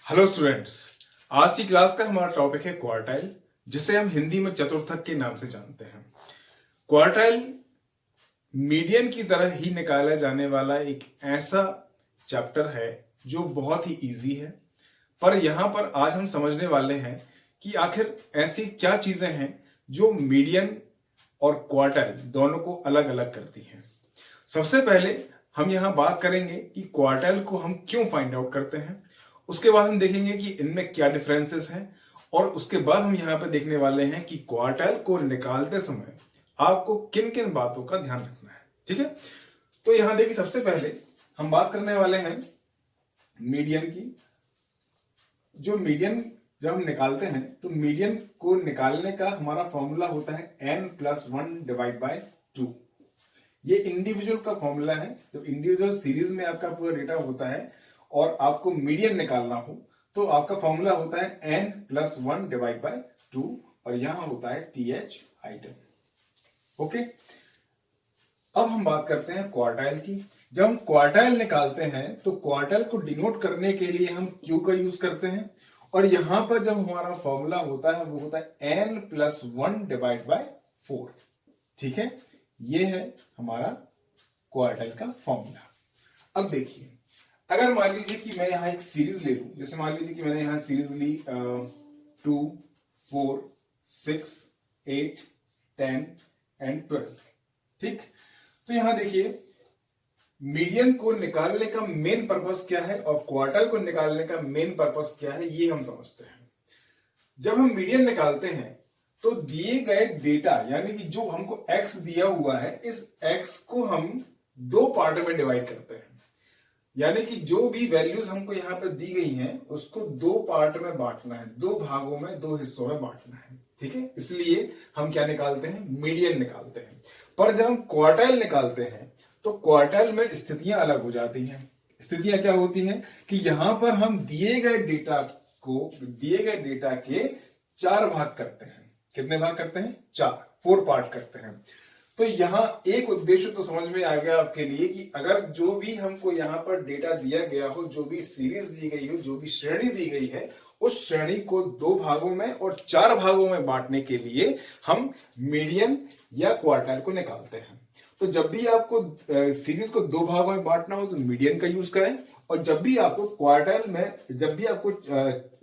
Hello students, आज की class का हमारा टॉपिक है क्वार्टाइल, जिसे हम हिंदी में चतुर्थक के नाम से जानते हैं। क्वार्टाइल मीडियन की तरह ही निकाला जाने वाला एक ऐसा चैप्टर है जो बहुत ही इजी है, पर यहाँ पर आज हम समझने वाले हैं कि आखिर ऐसी क्या चीजें हैं जो मीडियन और क्वार्टाइल दोनों को अलग अलग करती हैं। सबसे पहले हम यहाँ बात करेंगे कि क्वार्टाइल को हम क्यों फाइंड आउट करते हैं। उसके बाद हम देखेंगे कि इनमें क्या डिफरेंसेस हैं, और उसके बाद हम यहाँ पे देखने वाले हैं कि क्वार्टाइल को निकालते समय आपको किन किन बातों का ध्यान रखना है। ठीक है, तो यहाँ देखिए, सबसे पहले हम बात करने वाले हैं मीडियन की। जो मीडियन जब हम निकालते हैं तो मीडियन को निकालने का हमारा फॉर्मूला होता है n+1 डिवाइड बाय 2। ये इंडिविजुअल का फॉर्मूला है। जब इंडिविजुअल सीरीज में आपका पूरा डेटा होता है और आपको मीडियन निकालना हो तो आपका फॉर्मूला होता है n+1 डिवाइड बाय 2, और यहां होता है TH आइटम। ओके, अब हम बात करते हैं क्वार्टाइल की। जब हम क्वार्टाइल निकालते हैं तो क्वार्टाइल को डिनोट करने के लिए हम Q का यूज करते हैं, और यहां पर जब हमारा फॉर्मूला होता है वो होता है n+1 डिवाइड बाय 4। ठीक है, ये है हमारा क्वार्टाइल का फॉर्मूला। अब देखिए, अगर मान लीजिए कि मैं यहां एक सीरीज ले लूं, जैसे मान लीजिए कि मैंने यहां सीरीज ली 2, 4, 6, 8, 10 एंड 12। ठीक, तो यहां देखिए, मीडियन को निकालने का मेन पर्पस क्या है और क्वार्टाइल को निकालने का मेन पर्पस क्या है, ये हम समझते हैं। जब हम मीडियन निकालते हैं तो दिए गए डेटा, यानी कि जो हमको x दिया हुआ है, इस x को हम दो पार्ट में डिवाइड करते हैं। यानी कि जो भी वैल्यूज हमको यहाँ पर दी गई हैं उसको दो पार्ट में बांटना है, दो भागों में, दो हिस्सों में बांटना है। ठीक है, इसलिए हम क्या निकालते हैं, मीडियन निकालते हैं। पर जब हम क्वार्टाइल निकालते हैं तो क्वार्टाइल में स्थितियां अलग हो जाती हैं। स्थितियां क्या होती हैं कि यहां पर हम दिए गए डेटा के 4 भाग करते हैं। कितने भाग करते हैं? 4, 4 पार्ट करते हैं। तो यहां एक उद्देश्य तो समझ में आ गया आपके लिए कि अगर जो भी हमको यहां पर डेटा दिया गया हो, जो भी सीरीज दी गई हो, जो भी श्रेणी दी गई है, उस श्रेणी को दो भागों में और 4 भागों में बांटने के लिए हम मीडियन या क्वार्टाइल को निकालते हैं। तो जब भी आपको सीरीज को दो भागों में बांटना हो तो मीडियन का यूज करें, और जब भी आपको क्वार्टाइल में, जब भी आपको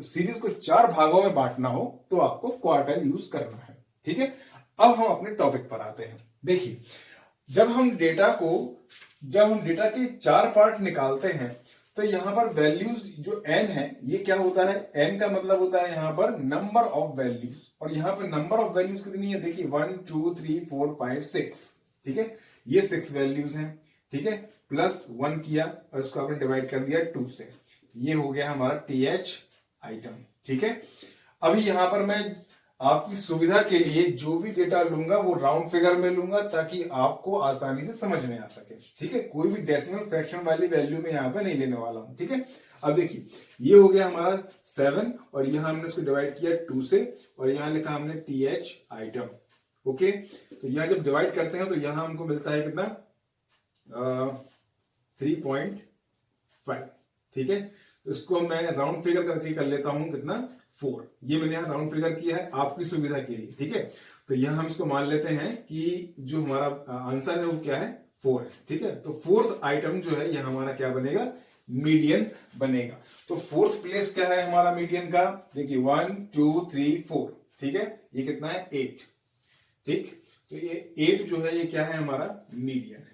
सीरीज को 4 भागों में बांटना हो तो आपको क्वार्टाइल यूज करना है। ठीक है, अब हम अपने टॉपिक पर आते हैं। देखिए, जब हम डेटा के 4 पार्ट निकालते हैं तो यहां पर वैल्यूज जो n है, ये क्या होता है, n का मतलब होता है यहां पर नंबर ऑफ वैल्यूज, और यहां पर नंबर ऑफ वैल्यूज कितनी है, देखिए 1 2 3 4 5 6। ठीक है, ये 6 वैल्यूज हैं। ठीक है, प्लस 1 किया और इसको आपने डिवाइड कर दिया 2 से, ये हो गया हमारा TH आइटम। ठीक है, अभी यहां पर मैं आपकी सुविधा के लिए जो भी डेटा लूंगा वो राउंड फिगर में लूंगा ताकि आपको आसानी से समझ में आ सके। ठीक है, कोई भी डेसिमल फ्रैक्शन वाली वैल्यू में यहाँ पे नहीं लेने वाला हूं। ठीक है, अब देखिए, ये हो गया हमारा 7, और यहां हमने इसको डिवाइड किया 2 से, और यहां लिखा हमने TH आइटम। ओके, तो यहां जब डिवाइड करते हैं तो यहां हमको मिलता है कितना, 3.5। ठीक है, तो इसको मैं राउंड फिगर करके कर लेता हूं कितना, 4। ये मैंने यहाँ राउंड फिगर किया है आपकी सुविधा के लिए। ठीक है, तो यहाँ हम इसको मान लेते हैं कि जो हमारा आंसर है वो क्या है, 4 है। ठीक है, तो फोर्थ आइटम जो है यहाँ हमारा क्या बनेगा, मीडियन बनेगा। तो फोर्थ प्लेस क्या है हमारा मीडियन का, देखिए 1 2 3 4। ठीक है, ये कितना है, 8। ठीक, तो ये 8 जो है ये क्या है, हमारा मीडियन है।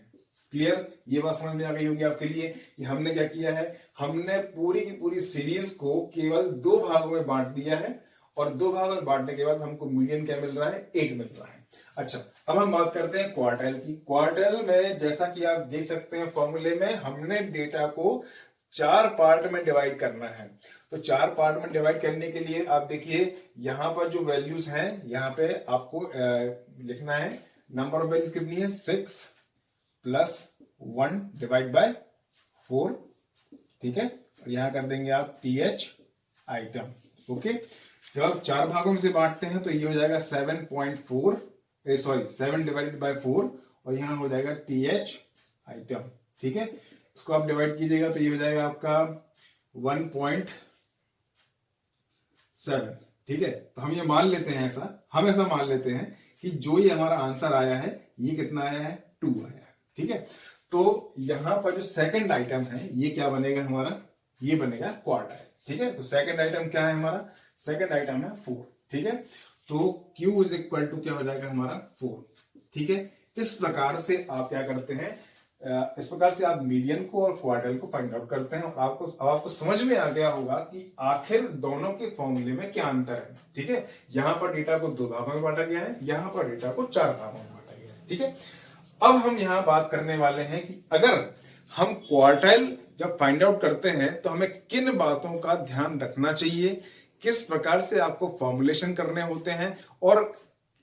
क्लियर, ये बात समझ में आ गई होगी आपके लिए कि हमने क्या किया है, हमने पूरी की पूरी सीरीज को केवल दो भागों में बांट दिया है, और दो भागों में बांटने के बाद हमको मीडियन क्या मिल रहा है, 8 मिल रहा है। अच्छा, अब हम बात करते हैं क्वार्टाइल की। क्वार्टाइल में जैसा कि आप देख सकते हैं फॉर्मूले में, हमने डेटा को 4 पार्ट में डिवाइड करना है। तो 4 पार्ट में डिवाइड करने के लिए आप देखिए, यहां पर जो वैल्यूज हैं, यहां पे आपको लिखना है, नंबर ऑफ वैल्यूज कितनी है, 6 प्लस 1 डिवाइड बाय 4। ठीक है, और यहां कर देंगे आप TH आइटम। ओके, जब आप 4 भागों में से बांटते हैं तो ये हो जाएगा 7 डिवाइडेड बाय 4, और यहां हो जाएगा TH आइटम। ठीक है, इसको आप डिवाइड कीजिएगा तो ये हो जाएगा आपका 1.5। 7। ठीक है, तो हम ये मान लेते हैं, हम ऐसा मान लेते हैं कि जो ये हमारा आंसर आया है ये कितना आया है, 2 आया है। ठीक है, तो यहां पर जो सेकंड आइटम है ये क्या बनेगा हमारा, ये बनेगा क्वार्टाइल। ठीक है, तो सेकंड आइटम क्या है हमारा, सेकंड आइटम है 4। ठीक है, तो Q इज इक्वल टू क्या हो जाएगा हमारा 4। ठीक है, इस प्रकार से आप क्या करते हैं, इस प्रकार से आप मीडियन को और क्वार्टाइल को फाइंड आउट करते हैं। और आपको समझ में आ गया होगा कि आखिर दोनों के फॉर्मूले में क्या अंतर है। ठीक है, यहां पर डेटा को 2 भागों में बांटा गया है, यहां पर डेटा को 4 भागों में बांटा गया है। ठीक है, अब हम यहां बात करने वाले हैं कि अगर हम क्वार्टाइल जब फाइंड आउट करते हैं तो हमें किन बातों का ध्यान रखना चाहिए, किस प्रकार से आपको फॉर्मुलेशन करने होते हैं और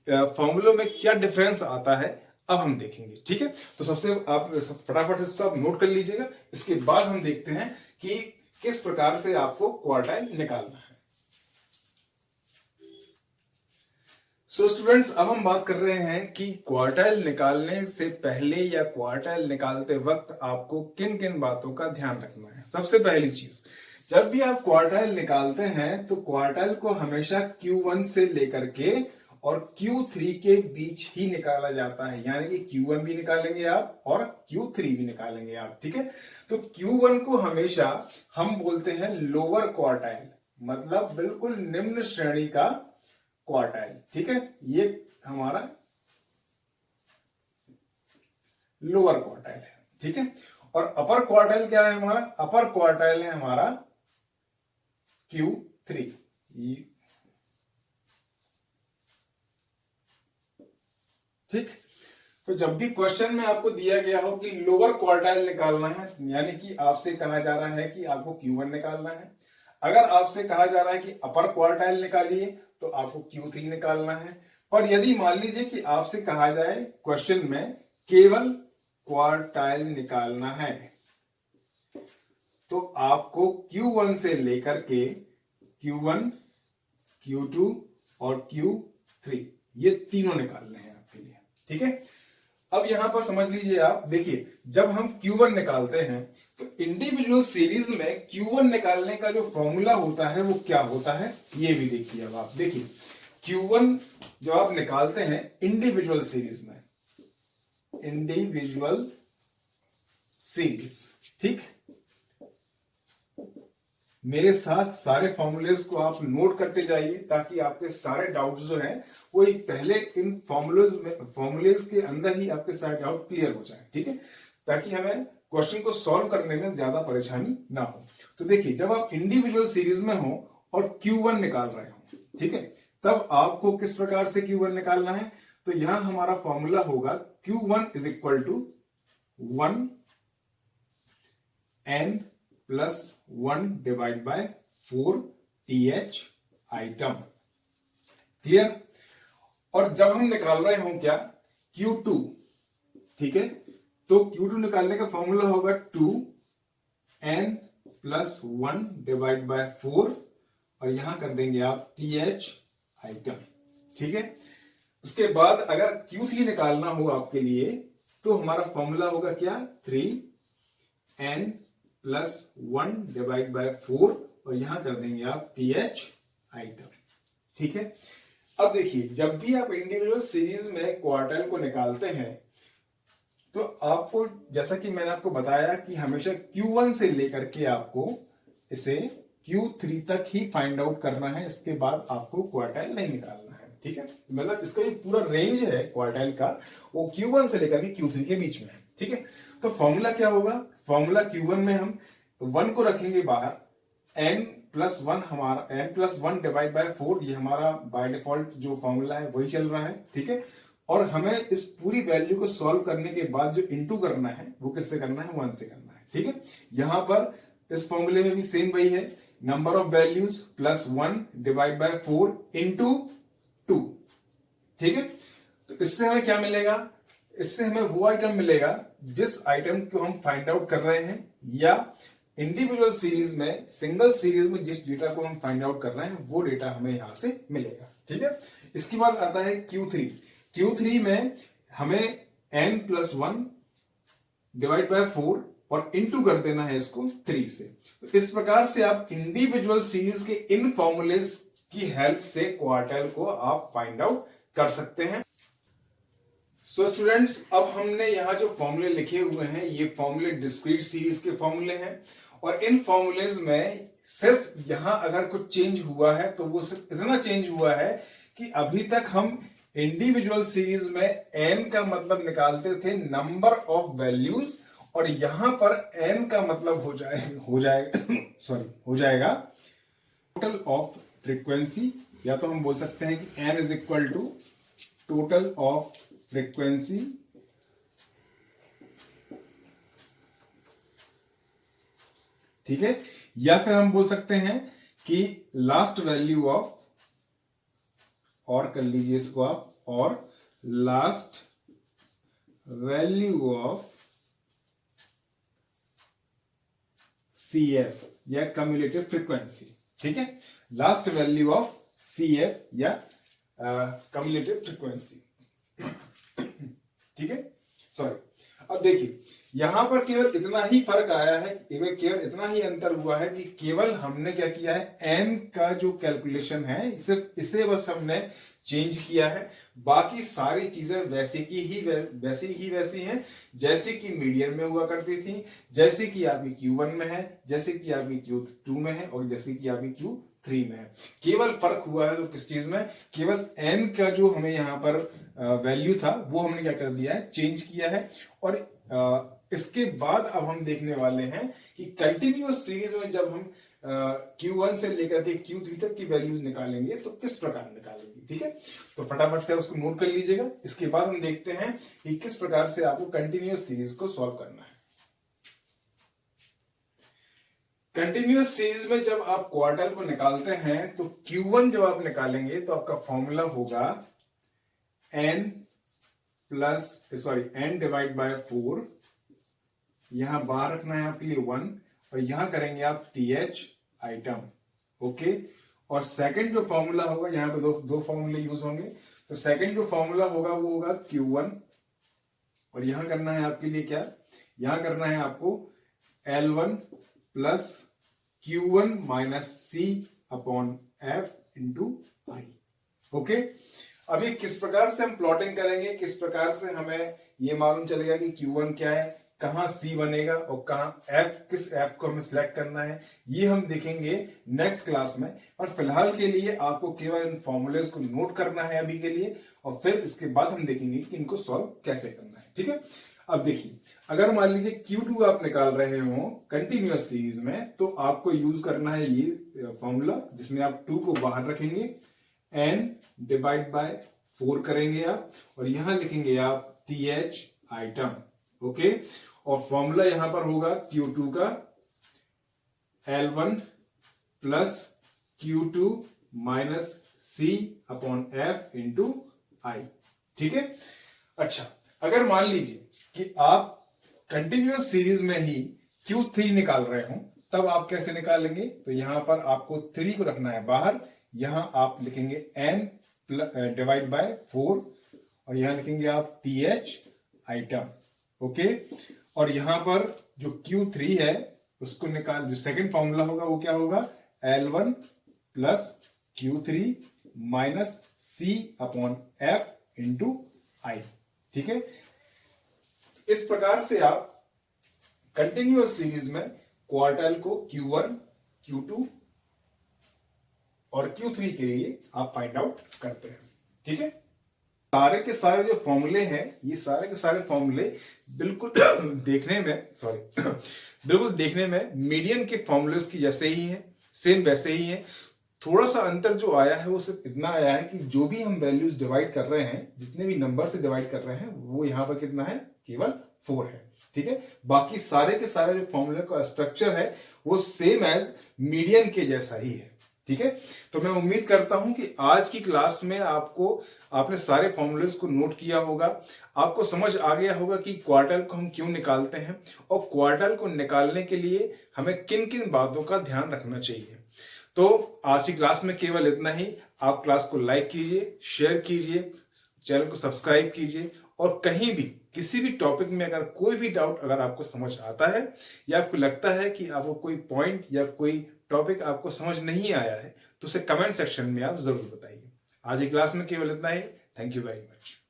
फॉर्मूलों में क्या डिफरेंस आता है, अब हम देखेंगे। ठीक है, तो सबसे आप फटाफट से इसको आप नोट कर लीजिएगा। इसके बाद हम देखते हैं कि किस प्रकार से आपको क्वार्टाइल निकालना है। सो स्टूडेंट्स, अब हम बात कर रहे हैं कि क्वार्टाइल निकालने से पहले या क्वार्टाइल निकालते वक्त आपको किन किन बातों का ध्यान रखना है। सबसे पहली चीज, जब भी आप क्वार्टाइल निकालते हैं तो क्वार्टाइल को हमेशा Q1 से लेकर के और Q3 के बीच ही निकाला जाता है, यानी कि Q1 भी निकालेंगे आप और Q3 भी निकालेंगे आप। ठीक है, तो Q1 को हमेशा हम बोलते हैं लोअर क्वार्टाइल, मतलब बिल्कुल निम्न श्रेणी का क्वार्टाइल। ठीक है, ये हमारा लोअर क्वार्टाइल है। ठीक है, और अपर क्वार्टाइल क्या है हमारा, अपर क्वार्टाइल है हमारा Q3। ठीक, तो जब भी क्वेश्चन में आपको दिया गया हो कि लोअर क्वार्टाइल निकालना है, यानी कि आपसे कहा जा रहा है कि आपको Q1 निकालना है। अगर आपसे कहा जा रहा है कि अपर क्वार्टाइल निकालिए तो आपको Q3 निकालना है। पर यदि मान लीजिए कि आपसे कहा जाए क्वेश्चन में केवल क्वार्टाइल निकालना है तो आपको Q1 से लेकर के Q1, Q2 और Q3 ये तीनों निकालने हैं आपके लिए। ठीक है, अब यहां पर समझ लीजिए आप, देखिए जब हम Q1 निकालते हैं तो इंडिविजुअल सीरीज में Q1 निकालने का जो फॉर्मूला होता है वो क्या होता है, ये भी देखिए। अब आप देखिए Q1 जब आप निकालते हैं इंडिविजुअल सीरीज में, इंडिविजुअल सीरीज, ठीक, मेरे साथ सारे फॉर्मूलेज को आप नोट करते जाइए ताकि आपके सारे डाउट्स जो हैं वो पहले इन फॉर्मूलेज के अंदर ही आपके सारे डाउट क्लियर हो जाए। ठीक है, ताकि हमें क्वेश्चन को सॉल्व करने में ज्यादा परेशानी ना हो। तो देखिए, जब आप इंडिविजुअल सीरीज में हो और Q1 निकाल रहे हो, ठीक है, तब आपको किस प्रकार से Q1 निकालना है, तो यहां हमारा फॉर्मूला होगा Q1 is equal to 1 n plus 1 divide by 4 TH item. Clear, और जब हम निकाल रहे हो क्या Q2, ठीक है, तो Q2 निकालने का फॉर्मूला होगा 2n प्लस 1 डिवाइड बाय 4 और यहां कर देंगे आप TH आइटम। ठीक है, उसके बाद अगर Q3 निकालना हो आपके लिए तो हमारा फॉर्मूला होगा क्या, 3n प्लस 1 डिवाइड बाय 4 और यहां कर देंगे आप TH आइटम। ठीक है, अब देखिए जब भी आप इंडिविजुअल सीरीज में क्वार्टाइल को निकालते हैं तो आपको, जैसा कि मैंने आपको बताया कि हमेशा Q1 से लेकर के आपको इसे Q3 तक ही फाइंड आउट करना है, इसके बाद आपको क्वार्टाइल नहीं निकालना है। ठीक है, मतलब इसका जो पूरा रेंज है क्वार्टाइल का वो Q1 से लेकर के Q3 के बीच में है। ठीक है, तो फॉर्मूला क्या होगा, फॉर्मूला Q1 में हम 1 को रखेंगे बाहर, n प्लस 1 हमारा n प्लस 1 डिवाइड बाय 4 ये हमारा बाय डिफॉल्ट जो फॉर्मूला है वही चल रहा है। ठीक है, और हमें इस पूरी वैल्यू को सॉल्व करने के बाद जो इनटू करना है वो किससे करना है, 1 से करना है। ठीक है, यहां पर इस फॉर्मूले में भी सेम वही है, number of values plus 1 divide by 4 into 2। ठीक है, तो इससे हमें क्या मिलेगा, इससे हमें वो आइटम मिलेगा जिस आइटम को हम फाइंड आउट कर रहे हैं, या इंडिविजुअल सीरीज में, सिंगल सीरीज में जिस डेटा को हम फाइंड आउट कर रहे हैं वो डेटा हमें यहां से मिलेगा। ठीक है, इसके बाद आता है Q3। Q3 में हमें n प्लस 1 डिवाइड बाय 4 और इंटू कर देना है इसको 3 से। तो इस प्रकार से आप इंडिविजुअल सीरीज के इन फॉर्मूलेज की हेल्प से क्वार्टाइल को आप फाइंड आउट कर सकते हैं। सो स्टूडेंट्स, अब हमने यहाँ जो फॉर्मूले लिखे हुए हैं ये फॉर्मूले डिस्क्रीट सीरीज के फॉर्मूले हैं, और इन फॉर्मूलेज में सिर्फ यहाँ अगर कुछ चेंज हुआ है तो वो सिर्फ इतना चेंज हुआ है कि अभी तक हम इंडिविजुअल सीरीज में n का मतलब निकालते थे नंबर ऑफ वैल्यूज, और यहां पर n का मतलब हो जाएगा टोटल ऑफ फ्रीक्वेंसी, या तो हम बोल सकते हैं कि n is equal to total of frequency ठीक है, या फिर हम बोल सकते हैं कि लास्ट वैल्यू ऑफ, और कर लीजिए इसको आप, और लास्ट वैल्यू ऑफ CF या कम्युलेटिव फ्रीक्वेंसी। ठीक है, लास्ट वैल्यू ऑफ CF या कम्युलेटिव फ्रीक्वेंसी। ठीक है, सॉरी। अब देखिए यहां पर केवल इतना ही फर्क आया है, केवल इतना ही अंतर हुआ है कि केवल हमने क्या किया है, n का जो कैलकुलेशन है सिर्फ इसे बस हमने चेंज किया है, बाकी सारी चीजें वैसी हैं जैसे कि मीडियन में हुआ करती थी, जैसे कि आपकी Q1 में है, जैसे कि आपकी Q2 में है, और जैसे कि आपकी Q3 में है। केवल फर्क हुआ है तो किस चीज में, केवल n का जो हमें यहाँ पर वैल्यू था वो हमने क्या कर दिया है, चेंज किया है। और इसके बाद अब हम देखने वाले हैं कि कंटिन्यूअस सीरीज में जब हम Q1 से लेकर के Q3 तक की वैल्यूज निकालेंगे तो किस प्रकार निकालेंगे। ठीक है, तो फटाफट से उसको नोट कर लीजिएगा। इसके बाद हम देखते हैं कि किस प्रकार से आपको कंटिन्यूअस सीरीज को सॉल्व करना है। कंटिन्यूअस सीरीज में जब आप क्वार्टाइल को निकालते हैं तो Q1 जब आप निकालेंगे तो आपका फॉर्मूला होगा n डिवाइड बाय 4, यहां बाहर रखना है आपके लिए 1, और यहां करेंगे आप TH आइटम। ओके, और सेकंड जो फॉर्मूला होगा, यहां पे दो फॉर्मूले यूज होंगे, तो सेकंड जो फॉर्मूला होगा वो होगा Q1, और यहां करना है आपके लिए क्या, यहां करना है आपको L1 plus Q1 minus C upon F into I। Okay, अभी किस प्रकार से हम प्लॉटिंग करेंगे, किस प्रकार से हमें ये मालूम चलेगा कि Q1 क्या है, कहां C बनेगा और कहां F, किस F को हमें सिलेक्ट करना है, ये हम देखेंगे नेक्स्ट क्लास में। और फिलहाल के लिए आपको केवल इन फॉर्मूलेज को नोट करना है अभी के लिए, और फिर इसके बाद हम देखेंगे कि इनको सॉल्व कैसे करना है। ठीक है, अब देखिए अगर मान लीजिए Q2 आप निकाल रहे हो कंटिन्यूअस सीरीज में, तो आपको यूज करना है ये फॉर्मूला, जिसमें आप 2 को बाहर रखेंगे, n डिवाइड बाय 4 करेंगे आप, और यहां लिखेंगे आप TH आइटम। ओके, और फॉर्मूला यहां पर होगा Q2 का L1 plus Q2 minus C upon F into I। ठीक है, अच्छा अगर मान लीजिए कि आप कंटिन्यूअस सीरीज में ही Q3 निकाल रहे हो, तब आप कैसे निकालेंगे, तो यहां पर आपको 3 को रखना है बाहर, यहां आप लिखेंगे n डिवाइड बाय 4, और यहां लिखेंगे आप TH आइटम। ओके, और यहां पर जो Q3 है उसको निकाल, जो सेकंड फॉर्मूला होगा वो क्या होगा, L1 plus Q3 minus C upon F into I। ठीक है, इस प्रकार से आप कंटिन्यूअस सीरीज में क्वार्टाइल को Q1, Q2 और Q3 के लिए आप फाइंड आउट करते हैं। ठीक है, सारे के सारे जो फॉर्मूले हैं, ये सारे के सारे फॉर्मूले बिल्कुल देखने में मीडियन के फॉर्मूलेस की जैसे ही हैं, सेम वैसे ही हैं। थोड़ा सा अंतर जो आया है वो सिर्फ इतना आया है कि जो भी हम वैल्यूज डिवाइड कर रहे हैं, जितने भी नंबर से डिवाइड कर रहे हैं, वो यहाँ पर कितना है, केवल 4 है। ठीक है, बाकी सारे के सारे जो फॉर्मूले का स्ट्रक्चर है वो सेम एज मीडियन के जैसा ही है। ठीक है, तो मैं उम्मीद करता हूं कि आज की क्लास में आपने सारे फॉर्मूलेस को नोट किया होगा, आपको समझ आ गया होगा कि क्वार्टाइल को हम क्यों निकालते हैं, और क्वार्टाइल को निकालने के लिए हमें किन किन बातों का ध्यान रखना चाहिए। तो आज की क्लास में केवल इतना ही। आप क्लास को लाइक कीजिए, शेयर कीजिए, चैनल को सब्सक्राइब कीजिए, और कहीं भी किसी भी टॉपिक में अगर कोई भी डाउट अगर आपको समझ आता है या आपको लगता है कि आपको कोई पॉइंट या कोई टॉपिक आपको समझ नहीं आया है तो उसे कमेंट सेक्शन में आप जरूर बताइए। आज की क्लास में केवल इतना ही। Thank you very much.